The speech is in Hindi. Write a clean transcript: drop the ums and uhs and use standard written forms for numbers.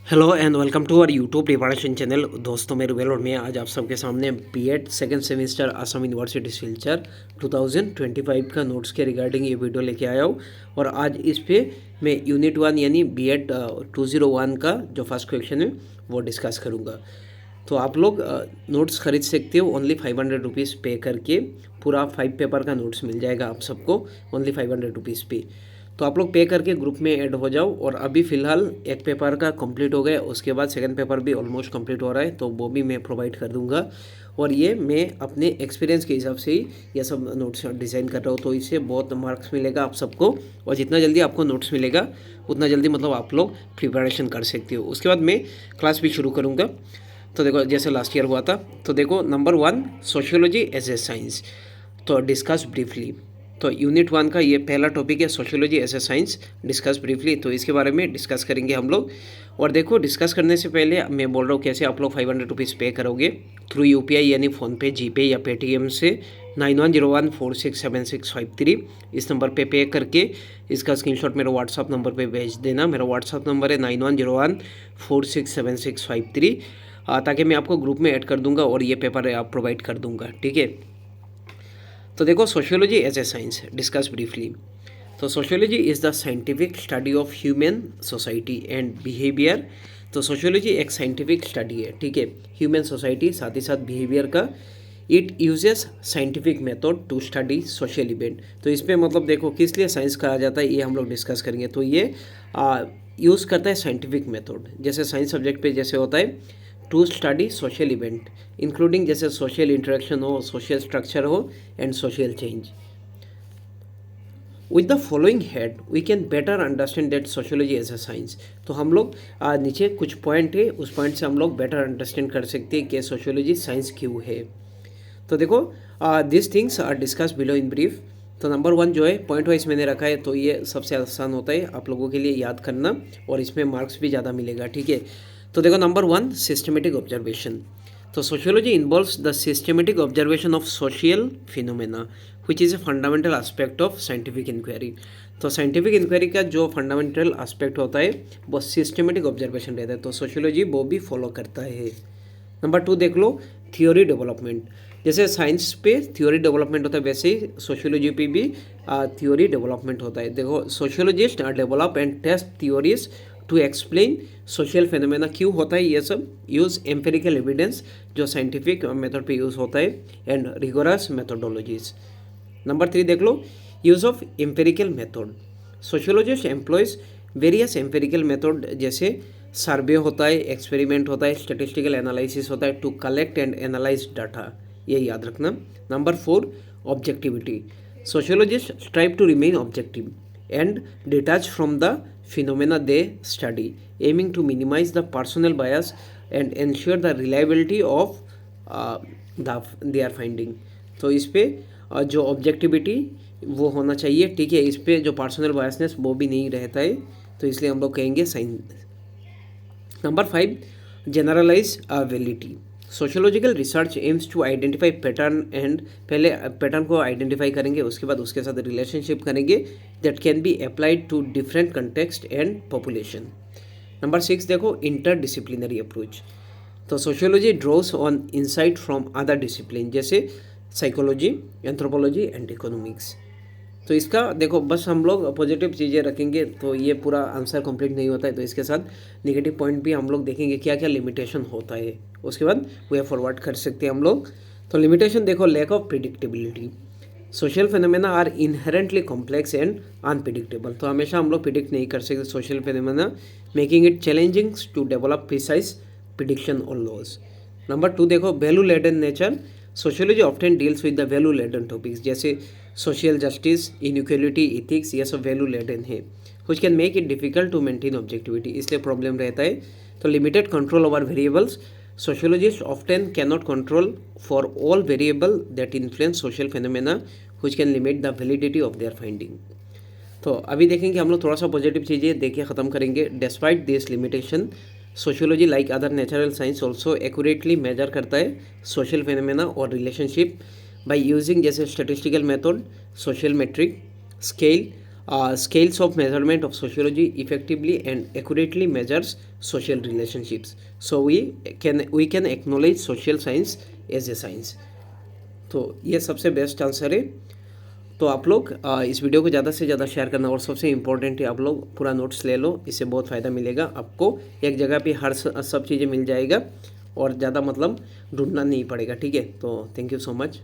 Hello and welcome to our YouTube preparation channel. दोस्तों मेरे वेलोड में आज आप सबके सामने B Ed second semester Assam university Silchar 2025 का नोट्स के रिगार्डिंग ये वीडियो लेके आया हूँ। और आज इस पे मैं यूनिट 1 यानी बीएड 201 का जो फर्स्ट क्वेश्चन है वो डिस्कस करूँगा। तो आप लोग नोट्स खरीद सकते हो ओनली 500 रुपीज़ पे करके। पूरा 5 पेपर का नोट्स मिल जाएगा आप सबको ओनली 500 रुपीज़ पे। तो आप लोग पे करके ग्रुप में ऐड हो जाओ। और अभी फ़िलहाल एक पेपर का कंप्लीट हो गया, उसके बाद सेकंड पेपर भी ऑलमोस्ट कंप्लीट हो रहा है, तो वो भी मैं प्रोवाइड कर दूंगा। और ये मैं अपने एक्सपीरियंस के हिसाब से ही ये सब नोट्स डिज़ाइन कर रहा हूँ, तो इससे बहुत मार्क्स मिलेगा आप सबको। और जितना जल्दी आपको नोट्स मिलेगा उतना जल्दी मतलब आप लोग प्रिपरेशन कर सकते हो। उसके बाद मैं क्लास भी शुरू करूँगा। तो देखो जैसे लास्ट ईयर हुआ था, तो देखो number 1 sociology as a science, तो डिस्कस ब्रीफली। तो यूनिट 1 का ये पहला टॉपिक है sociology as a science, discuss briefly. तो इसके बारे में डिस्कस करेंगे हम लोग। और देखो डिस्कस करने से पहले मैं बोल रहा हूँ कैसे आप लोग 500 रुपीज़ पे करोगे थ्रू यूपीआई यानी फ़ोनपे, जीपे या पेटीएम से 9101467653 इस नंबर पे करके इसका स्क्रीनशॉट मेरे व्हाट्सअप नंबर पे भेज देना। मेरा व्हाट्सअप नंबर है 9101467653, ताकि मैं आपको ग्रुप में ऐड कर दूंगा और ये पेपर आप प्रोवाइड कर दूंगा, ठीक है। तो देखो sociology as a science, discuss briefly. तो sociology is the scientific study of human society and behaviour. तो सोशियोलॉजी एक साइंटिफिक स्टडी है, ठीक है, ह्यूमन सोसाइटी साथ ही साथ बिहेवियर का। It uses scientific method to study social event. तो इस पर मतलब देखो किस लिए साइंस कहा जाता है ये हम लोग डिस्कस करेंगे। तो ये यूज़ करता है साइंटिफिक मेथड, जैसे साइंस सब्जेक्ट पे जैसे होता है to study social event including जैसे सोशल इंटरेक्शन हो, सोशल स्ट्रक्चर हो and social change. With the following head we can better understand that sociology as a science. तो हम लोग नीचे कुछ पॉइंट है, उस पॉइंट से हम लोग बेटर अंडरस्टैंड कर सकते हैं कि सोशियोलॉजी साइंस क्यों है। तो देखो this things are discuss below in brief. तो नंबर 1 जो है पॉइंट वाइज मैंने रखा है, तो ये सबसे आसान होता है आप लोगों के लिए याद करना, और इसमें मार्क्स भी ज़्यादा मिलेगा, ठीक है। तो देखो नंबर 1 सिस्टमेटिक ऑब्जर्वेशन। तो sociology involves the systematic observation of social phenomena which is a fundamental aspect of scientific inquiry. तो साइंटिफिक इंक्वायरी का जो फंडामेंटल एस्पेक्ट होता है वो सिस्टमेटिक ऑब्जर्वेशन रहता है, तो सोशियोलॉजी वो भी फॉलो करता है। नंबर 2 देख लो, थियोरी डेवलपमेंट। जैसे साइंस पे थियोरी डेवलपमेंट होता है वैसे ही सोशियोलॉजी पे भी थियोरी डेवलपमेंट होता है। देखो sociologists develop and test theories to explain social phenomena. क्यों होता है ये सब? यूज़ एम्पेरिकल एविडेंस जो साइंटिफिक मेथड पे यूज़ होता है एंड रिगोरस मेथोडोलॉजीज। नंबर 3 देख लो, use of empirical method. Sociologists employs various empirical method, जैसे सर्वे होता है, एक्सपेरिमेंट होता है, स्टेटिस्टिकल एनालिसिस होता है to collect and analyse data, ये याद रखना। Number 4 objectivity. Sociologist strive to remain objective and detach from the phenomena they study, aiming to minimise the personal bias and ensure the reliability of they are finding. तो इस पे जो ऑब्जेक्टिविटी वो होना चाहिए, ठीक है, इस पे जो पर्सनल बायसनेस वो भी नहीं रहता है, तो इसलिए हम लोग कहेंगे science. Number 5 generalize validity. Sociological research aims to identify pattern and, पहले पैटर्न को आइडेंटिफाई करेंगे, उसके बाद उसके साथ रिलेशनशिप करेंगे that can be applied to different context and population. Number 6 देखो, इंटर डिसिप्लिनरी अप्रोच। तो sociology draws on insight from other discipline, जैसे साइकोलॉजी, एंथ्रोपोलॉजी एंड इकोनॉमिक्स। तो इसका देखो बस हम लोग पॉजिटिव चीज़ें रखेंगे तो ये पूरा आंसर कंप्लीट नहीं होता है, तो इसके साथ नेगेटिव पॉइंट भी हम लोग देखेंगे क्या क्या लिमिटेशन होता है, उसके बाद वे फॉरवर्ड कर सकते हैं हम लोग। तो लिमिटेशन देखो, lack of predictability. Social phenomena are inherently complex and unpredictable. तो हमेशा हम लोग प्रिडिक्ट नहीं कर सकते social phenomena, making it challenging to develop precise prediction और लॉज। नंबर 2 देखो, value laden nature. Sociology often deals with the value laden topics, जैसे सोशल जस्टिस, इनइक्वालिटी, इथिक्स, ये सब वैल्यू लेडन है, which can make it difficult to maintain objectivity, इसलिए प्रॉब्लम रहता है। तो limited control over variables. Sociologist often can not control for all variable that influence social phenomena which can limit the validity of their finding. तो अभी देखेंगे हम लोग थोड़ा सा पॉजिटिव चीज़ें देख के ख़त्म करेंगे। Despite this limitation, sociology like other natural science also accurately measure करता है सोशल फेनोमेना और रिलेशनशिप बाय यूजिंग जैसे statistical method, social metric, scale, scales of measurement of sociology effectively and accurately measures social relationships. So we can acknowledge social science as a science. तो ये सबसे बेस्ट आंसर है। तो आप लोग इस वीडियो को ज़्यादा से ज़्यादा शेयर करना, और सबसे इम्पोर्टेंट है आप लोग पूरा नोट्स ले लो, इससे बहुत फ़ायदा मिलेगा आपको। एक जगह पे हर सब चीज़ें मिल जाएगा और ज़्यादा मतलब ढूंढना नहीं पड़ेगा। ठीक है, तो थैंक यू सो मच।